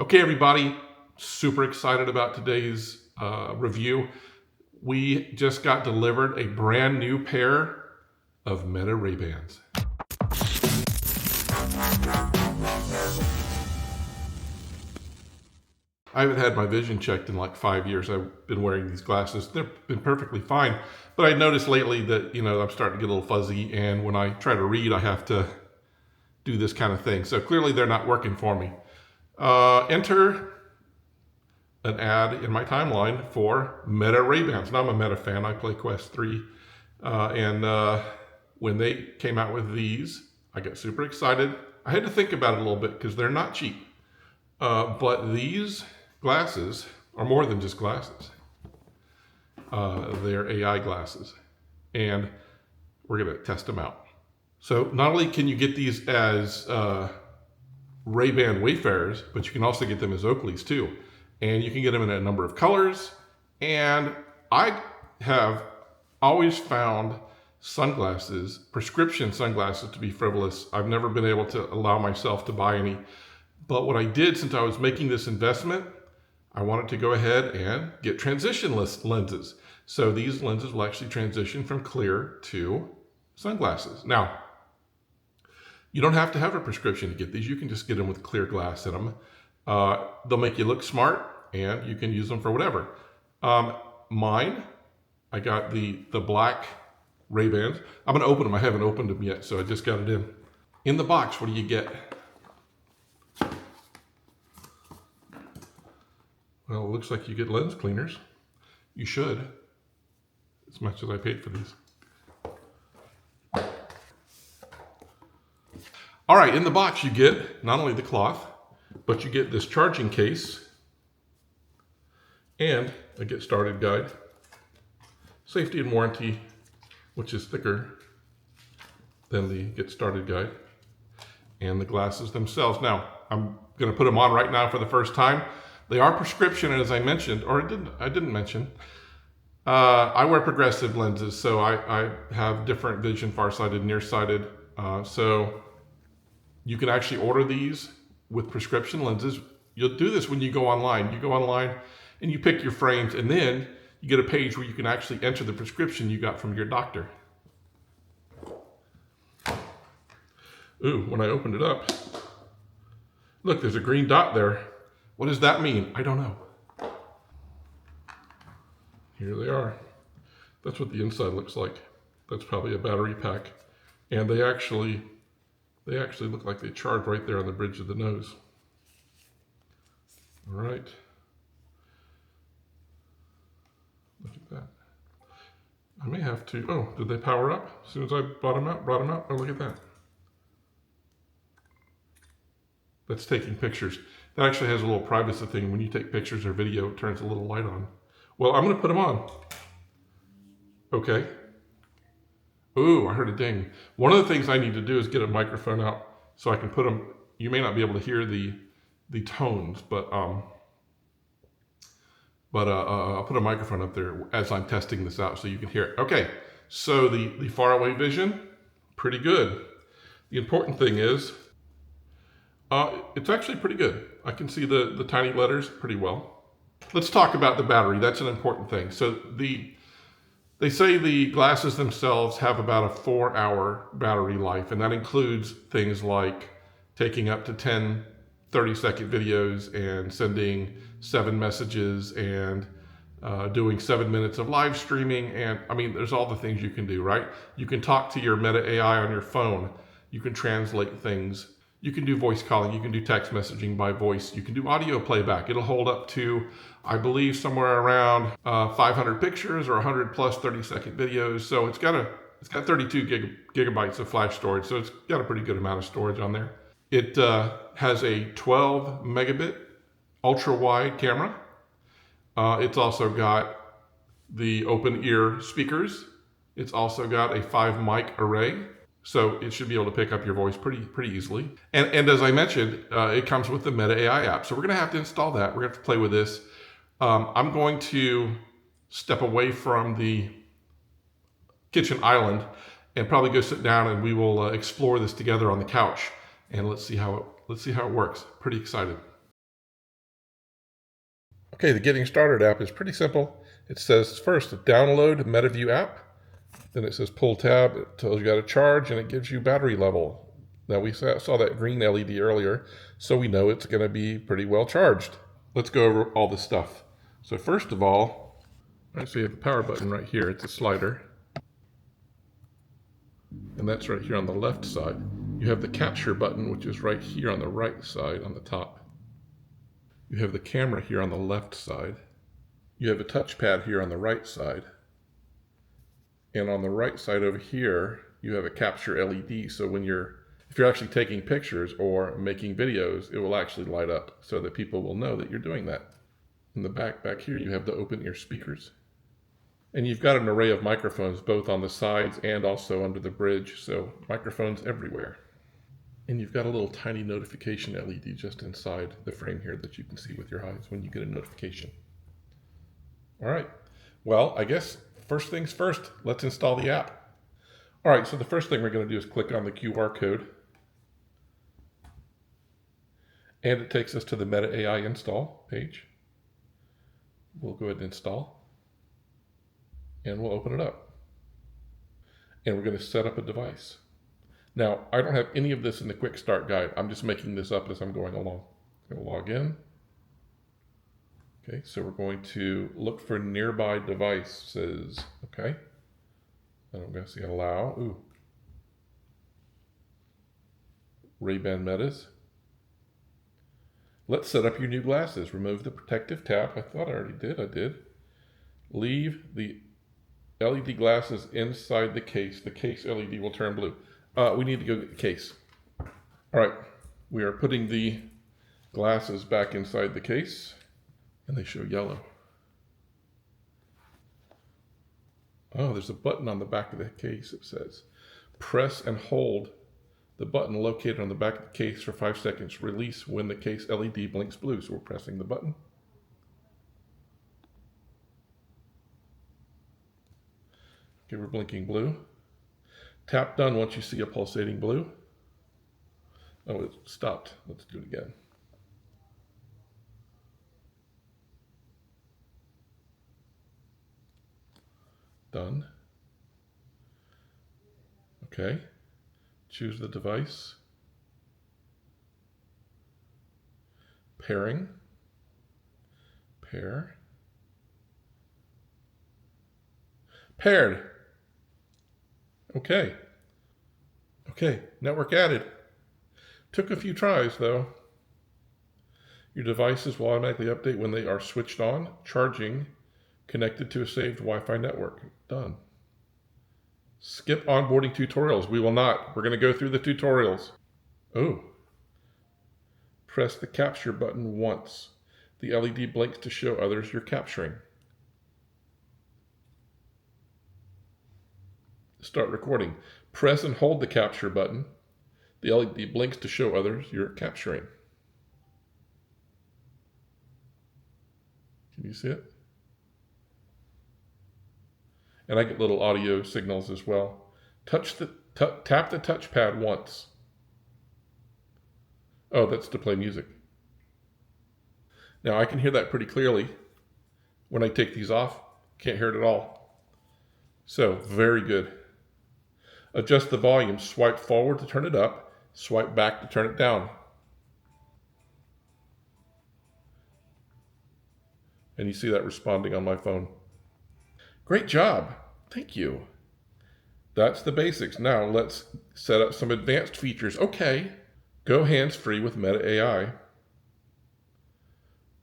Okay, everybody, super excited about today's review. We just got delivered a brand new pair of Meta Ray-Bans. I haven't had my vision checked in like 5 years. I've been wearing these glasses. They've been perfectly fine. But I noticed lately that, I'm starting to get a little fuzzy, and when I try to read, I have to do this kind of thing. So clearly they're not working for me. Enter an ad in my timeline for Meta Ray-Bans. Now I'm a Meta fan. I play Quest 3. When they came out with these, I got super excited. I had to think about it a little bit because they're not cheap. But these glasses are more than just glasses. They're AI glasses. And we're going to test them out. So not only can you get these as Ray-Ban Wayfarers, but you can also get them as Oakleys too. And you can get them in a number of colors. And I have always found sunglasses, prescription sunglasses, to be frivolous. I've never been able to allow myself to buy any. But what I did, since I was making this investment, I wanted to go ahead and get transitionless lenses. So these lenses will actually transition from clear to sunglasses. Now, you don't have to have a prescription to get these. You can just get them with clear glass in them. They'll make you look smart, and you can use them for whatever. Mine, I got the black Ray-Bans. I'm going to open them. I haven't opened them yet, so I just got it in. In the box, what do you get? Well, it looks like you get lens cleaners. You should, as much as I paid for these. All right, in the box you get not only the cloth, but you get this charging case and a get started guide, safety and warranty, which is thicker than the get started guide, and the glasses themselves. Now, I'm going to put them on right now for the first time. They are prescription, and as I mentioned, or I didn't mention, I wear progressive lenses, so I have different vision, farsighted, nearsighted. So you can actually order these with prescription lenses. You'll do this when you go online. You go online and you pick your frames, and then you get a page where you can actually enter the prescription you got from your doctor. Ooh, when I opened it up, look, there's a green dot there. What does that mean? I don't know. Here they are. That's what the inside looks like. That's probably a battery pack. And they actually look like they charge right there on the bridge of the nose. All right. Look at that. I may have to, oh, did they power up as soon as I brought them out? Oh, look at that. That's taking pictures. That actually has a little privacy thing. When you take pictures or video, it turns a little light on. Well, I'm going to put them on. Okay. Ooh, I heard a ding. One of the things I need to do is get a microphone out so I can put them. You may not be able to hear the tones, but I'll put a microphone up there as I'm testing this out so you can hear it. Okay, so the faraway vision, pretty good. The important thing is, it's actually pretty good. I can see the tiny letters pretty well. Let's talk about the battery. That's an important thing. So they say the glasses themselves have about a 4-hour battery life, and that includes things like taking up to 10 30-second videos and sending 7 messages and doing 7 minutes of live streaming. And I mean, there's all the things you can do, right? You can talk to your Meta AI on your phone. You can translate things. You can do voice calling. You can do text messaging by voice. You can do audio playback. It'll hold up to, I believe, somewhere around 500 pictures or 100 plus 30-second videos. So it's got 32 gigabytes of flash storage. So it's got a pretty good amount of storage on there. It has a 12 megabit ultra wide camera. It's also got the open ear speakers. It's also got a 5 mic array. So it should be able to pick up your voice pretty easily. And as I mentioned, it comes with the Meta AI app. So we're going to have to install that. We're going to have to play with this. I'm going to step away from the kitchen island and probably go sit down, and we will explore this together on the couch. And let's see how it works. Pretty excited. Okay, the Getting Started app is pretty simple. It says first, download MetaView app. Then it says pull tab. It tells you how to charge, and it gives you battery level. Now we saw that green LED earlier, so we know it's going to be pretty well charged. Let's go over all this stuff. So first of all, so you have the power button right here. It's a slider. And that's right here on the left side. You have the capture button, which is right here on the right side on the top. You have the camera here on the left side. You have a touchpad here on the right side. And on the right side over here, you have a capture LED. So if you're actually taking pictures or making videos, it will actually light up so that people will know that you're doing that. In the back here, you have the open ear speakers. And you've got an array of microphones both on the sides and also under the bridge, so microphones everywhere. And you've got a little tiny notification LED just inside the frame here that you can see with your eyes when you get a notification. All right, well, I guess first things first, let's install the app. All right, so the first thing we're going to do is click on the QR code. And it takes us to the Meta AI install page. We'll go ahead and install. And we'll open it up. And we're going to set up a device. Now, I don't have any of this in the quick start guide. I'm just making this up as I'm going along. I'm going to log in. Okay, so we're going to look for nearby devices. Okay. And I'm going to say allow. Ooh. Ray-Ban Metas. Let's set up your new glasses. Remove the protective tab. I thought I already did. I did. Leave the LED glasses inside the case. The case LED will turn blue. We need to go get the case. All right, we are putting the glasses back inside the case, and they show yellow. Oh, there's a button on the back of the case. It says, press and hold the button located on the back of the case for 5 seconds. Release when the case LED blinks blue. So we're pressing the button. Okay, we're blinking blue. Tap done once you see a pulsating blue. Oh, it stopped. Let's do it again. Done. Okay. Choose the device. Pairing. Pair. Paired. Okay. Okay, network added. Took a few tries though. Your devices will automatically update when they are switched on, charging, connected to a saved Wi-Fi network. Done. Skip onboarding tutorials. We will not. We're going to go through the tutorials. Oh. Press the capture button once. The LED blinks to show others you're capturing. Start recording. Press and hold the capture button. The LED blinks to show others you're capturing. Can you see it? And I get little audio signals as well. Tap the touchpad once. Oh, that's to play music. Now I can hear that pretty clearly. When I take these off, can't hear it at all. So, very good. Adjust the volume. Swipe forward to turn it up. Swipe back to turn it down. And you see that responding on my phone. Great job. Thank you. That's the basics. Now let's set up some advanced features. Okay. Go hands-free with Meta AI.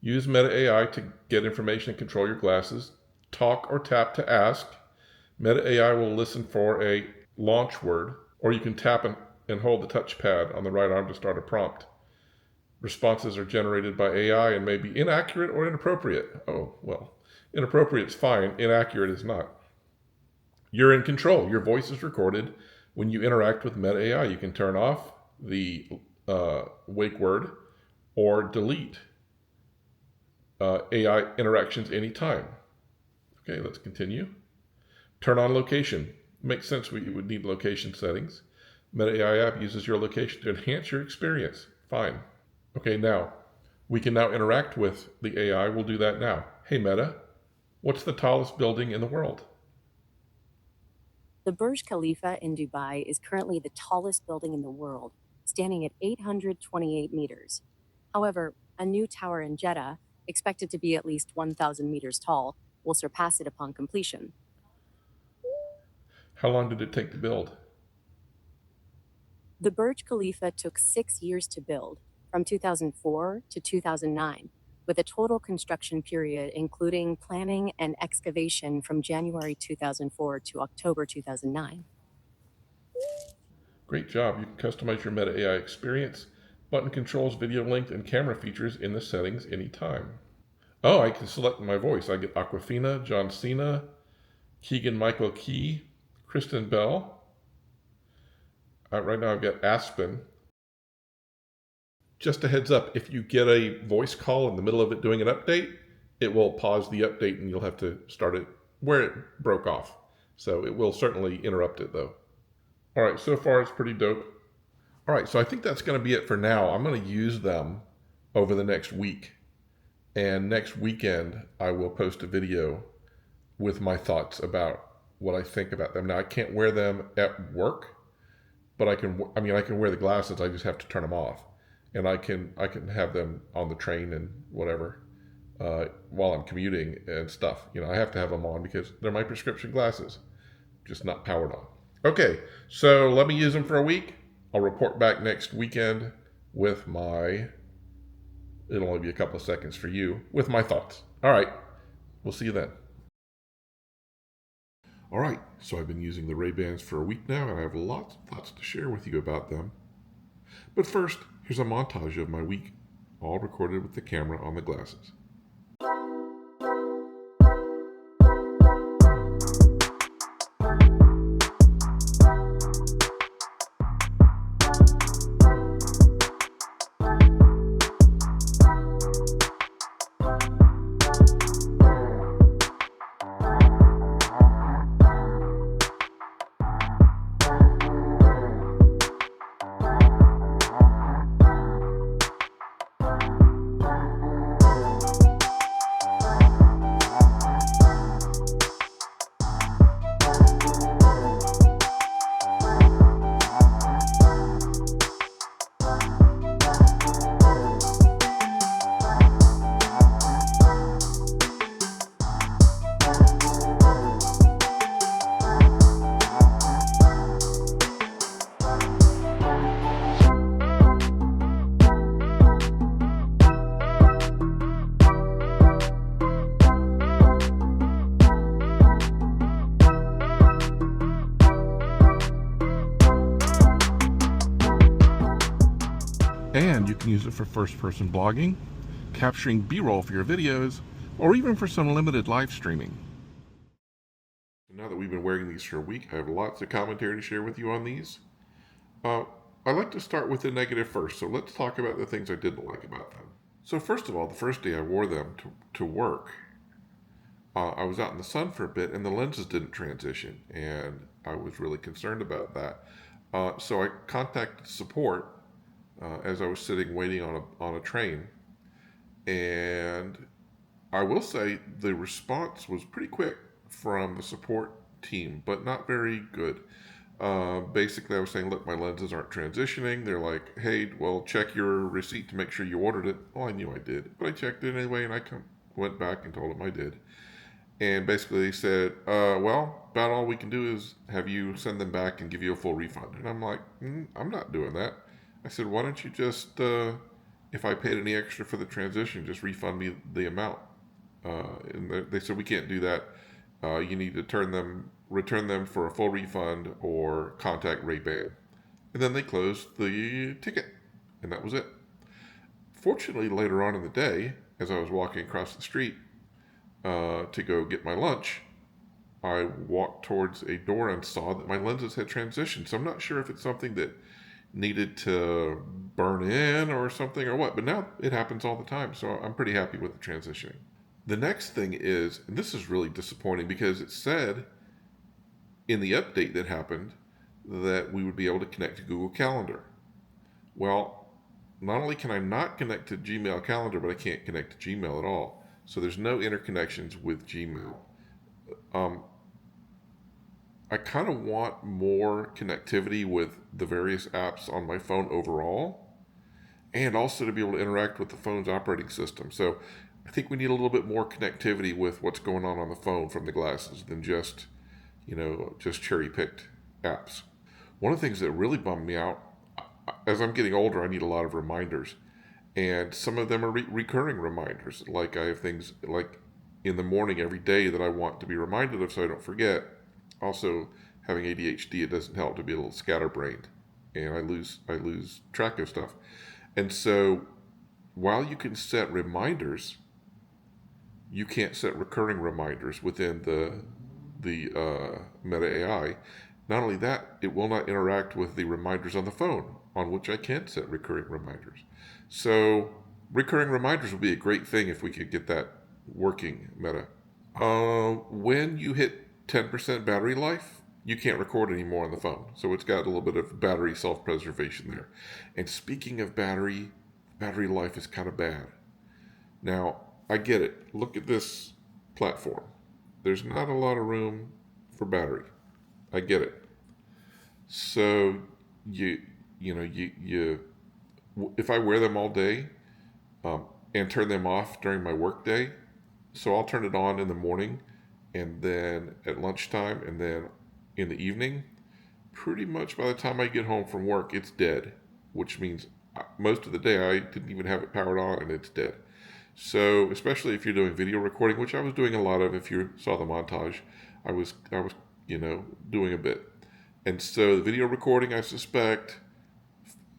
Use Meta AI to get information and control your glasses. Talk or tap to ask. Meta AI will listen for a launch word, or you can tap and hold the touchpad on the right arm to start a prompt. Responses are generated by AI and may be inaccurate or inappropriate. Oh, well, inappropriate is fine. Inaccurate is not. You're in control. Your voice is recorded. When you interact with Meta AI, you can turn off the wake word or delete AI interactions anytime. Okay, let's continue. Turn on location. Makes sense we would need location settings. Meta AI app uses your location to enhance your experience. Fine. Okay, now We can now interact with the AI. We'll do that now. Hey Meta, what's the tallest building in the world? The Burj Khalifa in Dubai is currently the tallest building in the world, standing at 828 meters. However, a new tower in Jeddah, expected to be at least 1,000 meters tall, will surpass it upon completion. How long did it take to build? The Burj Khalifa took 6 years to build, from 2004 to 2009, with a total construction period including planning and excavation from January 2004 to October 2009. Great job. You can customize your Meta AI experience, button controls, video length, and camera features in the settings anytime. Oh, I can select my voice. I get Aquafina, John Cena, Keegan Michael Key, Kristen Bell. Right now I've got Aspen. Just a heads up, if you get a voice call in the middle of it doing an update, it will pause the update and you'll have to start it where it broke off. So it will certainly interrupt it though. All right, so far it's pretty dope. All right, so I think that's going to be it for now. I'm going to use them over the next week. And next weekend, I will post a video with my thoughts about what I think about them. Now, I can't wear them at work, but I can wear the glasses. I just have to turn them off. And I can have them on the train and whatever while I'm commuting and stuff. I have to have them on because they're my prescription glasses, just not powered on. Okay, so let me use them for a week. I'll report back next weekend with it'll only be a couple of seconds for you, with my thoughts. All right, we'll see you then. All right, so I've been using the Ray-Bans for a week now, and I have lots of thoughts to share with you about them. But first, here's a montage of my week, all recorded with the camera on the glasses. And you can use it for first-person blogging, capturing B-roll for your videos, or even for some limited live streaming. Now that we've been wearing these for a week, I have lots of commentary to share with you on these. I'd like to start with the negative first, so let's talk about the things I didn't like about them. So first of all, the first day I wore them to work, I was out in the sun for a bit and the lenses didn't transition, and I was really concerned about that. So I contacted support as I was sitting waiting on a train, and I will say the response was pretty quick from the support team, but not very good. Basically, I was saying, look, my lenses aren't transitioning. They're like, hey, well, check your receipt to make sure you ordered it. Well, I knew I did, but I checked it anyway, and I went back and told them I did. And basically, they said, well, about all we can do is have you send them back and give you a full refund. And I'm like, I'm not doing that. I said, why don't you just, if I paid any extra for the transition, just refund me the amount. And they said, we can't do that. You need to return them for a full refund or contact Ray-Ban. And then they closed the ticket. And that was it. Fortunately, later on in the day, as I was walking across the street to go get my lunch, I walked towards a door and saw that my lenses had transitioned. So I'm not sure if it's something that needed to burn in or something or what, but now it happens all the time. So I'm pretty happy with the transitioning. The next thing is, and this is really disappointing because it said in the update that happened that we would be able to connect to Google Calendar. Well, not only can I not connect to Gmail Calendar, but I can't connect to Gmail at all. So there's no interconnections with Gmail. Um, I kind of want more connectivity with the various apps on my phone overall, and also to be able to interact with the phone's operating system. So I think we need a little bit more connectivity with what's going on the phone from the glasses than just, just cherry picked apps. One of the things that really bummed me out, as I'm getting older, I need a lot of reminders. And some of them are recurring reminders. Like I have things like in the morning every day that I want to be reminded of so I don't forget. Also, having ADHD, it doesn't help to be a little scatterbrained, and I lose track of stuff. And so, while you can set reminders, you can't set recurring reminders within the Meta AI. Not only that, it will not interact with the reminders on the phone, on which I can set recurring reminders. So, recurring reminders would be a great thing if we could get that working, Meta. When you hit 10% battery life, you can't record anymore on the phone. So it's got a little bit of battery self preservation there. And speaking of battery life is kind of bad. Now, I get it. Look at this platform. There's not a lot of room for battery. I get it. So you you know you if I wear them all day, and turn them off during my work day, so I'll turn it on in the morning, and then at lunchtime, and then in the evening. Pretty much by the time I get home from work, it's dead, which means most of the day I didn't even have it powered on, and it's dead. So, especially if you're doing video recording, which I was doing a lot of, if you saw the montage, I was doing a bit. And so the video recording, I suspect,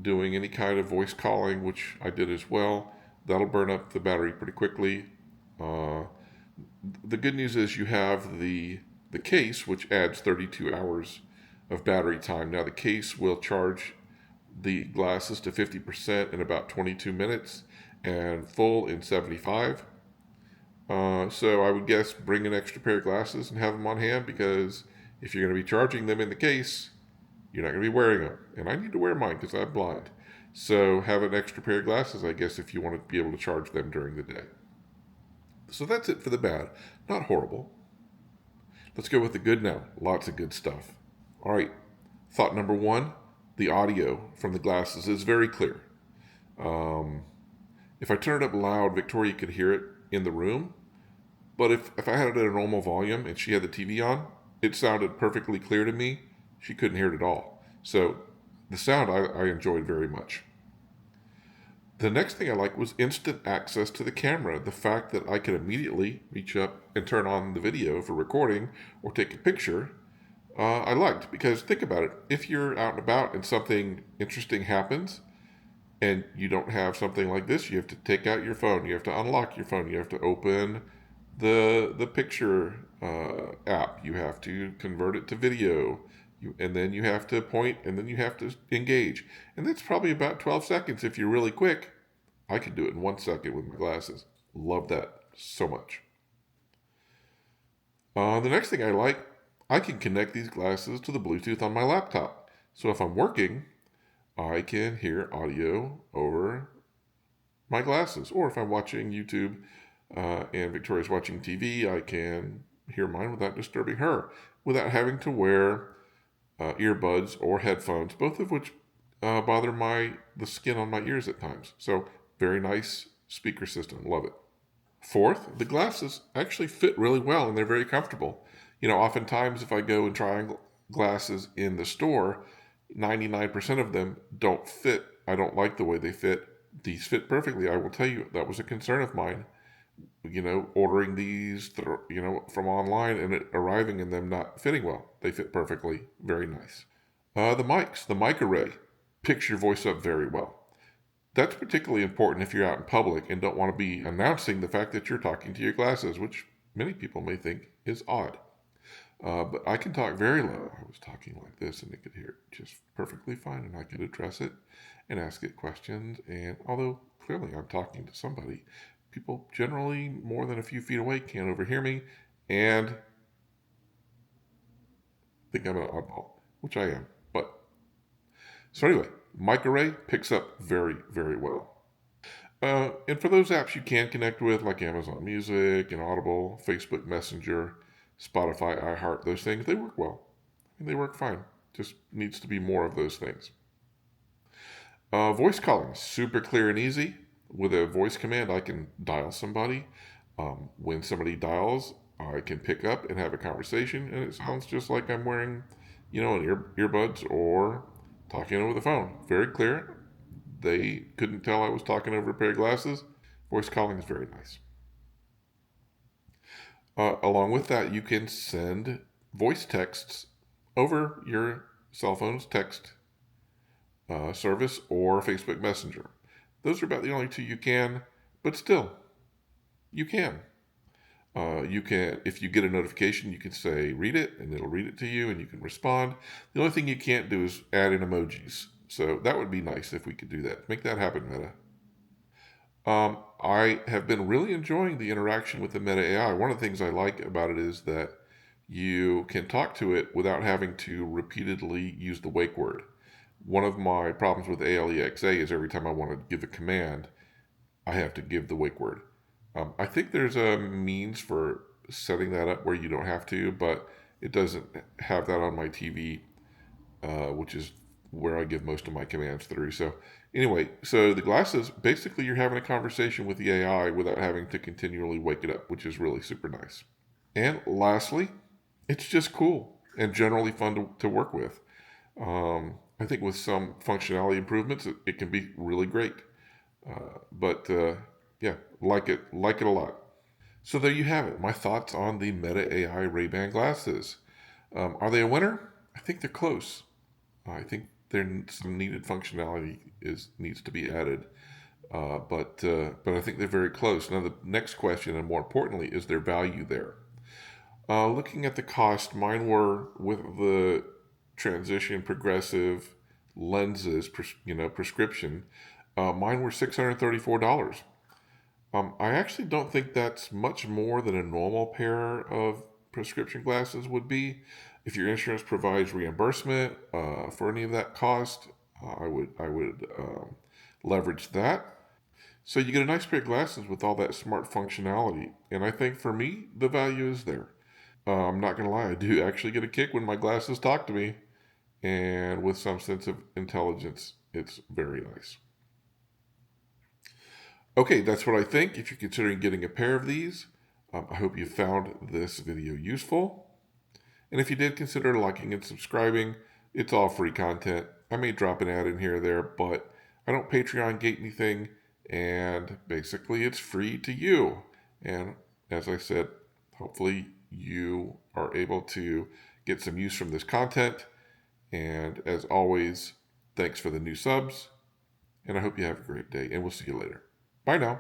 doing any kind of voice calling, which I did as well, that'll burn up the battery pretty quickly. Uh, the good news is you have the case, which adds 32 hours of battery time. Now the case will charge the glasses to 50% in about 22 minutes and full in 75. So I would guess bring an extra pair of glasses and have them on hand, because if you're going to be charging them in the case, you're not going to be wearing them. And I need to wear mine because I'm blind. So have an extra pair of glasses, I guess, if you want to be able to charge them during the day. So that's it for the bad. Not horrible. Let's go with the good now. Lots of good stuff. All right. Thought number one, the audio from the glasses is very clear. If I turn it up loud, Victoria could hear it in the room. But if I had it at a normal volume and she had the TV on, it sounded perfectly clear to me. She couldn't hear it at all. So the sound I enjoyed very much. The next thing I liked was instant access to the camera. The fact that I could immediately reach up and turn on the video for recording or take a picture, I liked. Because think about it. If you're out and about and something interesting happens and you don't have something like this, you have to take out your phone. You have to unlock your phone. You have to open the picture app. You have to convert it to video. And then you have to point, and then you have to engage. And that's probably about 12 seconds if you're really quick. I could do it in 1 second with my glasses. Love that so much. The next thing I can connect these glasses to the Bluetooth on my laptop. So if I'm working, I can hear audio over my glasses. Or if I'm watching YouTube and Victoria's watching TV, I can hear mine without disturbing her, without having to wear earbuds or headphones, both of which bother the skin on my ears at times. So very nice speaker system. Love it. Fourth, the glasses actually fit really well and they're very comfortable. Oftentimes if I go and try on glasses in the store, 99% of them don't fit. I don't like the way they fit. These fit perfectly. I will tell you, that was a concern of mine. Ordering these, from online and it arriving and them not fitting well. They fit perfectly. Very nice. The mic array picks your voice up very well. That's particularly important if you're out in public and don't want to be announcing the fact that you're talking to your glasses, which many people may think is odd. But I can talk very low. I was talking like this and it could hear it just perfectly fine, and I could address it and ask it questions. And although clearly I'm talking to somebody, people generally more than a few feet away can't overhear me and think I'm an oddball, which I am. But So anyway, mic array picks up very, very well. And for those apps you can connect with, like Amazon Music and Audible, Facebook Messenger, Spotify, iHeart, those things, they work well. And they work fine. Just needs to be more of those things. Voice calling, super clear and easy. With a voice command, I can dial somebody. When somebody dials, I can pick up and have a conversation, and it sounds just like I'm wearing, an earbuds or talking over the phone. Very clear. They couldn't tell I was talking over a pair of glasses. Voice calling is very nice. Along with that, you can send voice texts over your cell phone's text service or Facebook Messenger. Those are about the only two you can, but still, you can. You can, if you get a notification, you can say read it, and it'll read it to you, and you can respond. The only thing you can't do is add in emojis. So that would be nice if we could do that. Make that happen, Meta. I have been really enjoying the interaction with the Meta AI. One of the things I like about it is that you can talk to it without having to repeatedly use the wake word. One of my problems with ALEXA is every time I want to give a command, I have to give the wake word. I think there's a means for setting that up where you don't have to, but it doesn't have that on my TV, which is where I give most of my commands through. So anyway, so the glasses, basically you're having a conversation with the AI without having to continually wake it up, which is really super nice. And lastly, it's just cool and generally fun to work with. I think with some functionality improvements, it can be really great. But yeah, like it a lot. So there you have it. My thoughts on the Meta AI Ray-Ban glasses. Are they a winner? I think they're close. I think there some needed functionality needs to be added, but I think they're very close. Now the next question, and more importantly, is their value there? Looking at the cost, mine were with the transition progressive lenses, prescription. Mine were $634. I actually don't think that's much more than a normal pair of prescription glasses would be. If your insurance provides reimbursement for any of that cost, I would leverage that. So you get a nice pair of glasses with all that smart functionality, and I think for me the value is there. I'm not gonna lie, I do actually get a kick when my glasses talk to me, and with some sense of intelligence, it's very nice. Okay, that's what I think. If you're considering getting a pair of these, I hope you found this video useful. And if you did, consider liking and subscribing. It's all free content. I may drop an ad in here or there, but I don't Patreon gate anything, and basically it's free to you. And as I said, hopefully you are able to get some use from this content. And as always, thanks for the new subs, and I hope you have a great day, and we'll see you later. Bye now.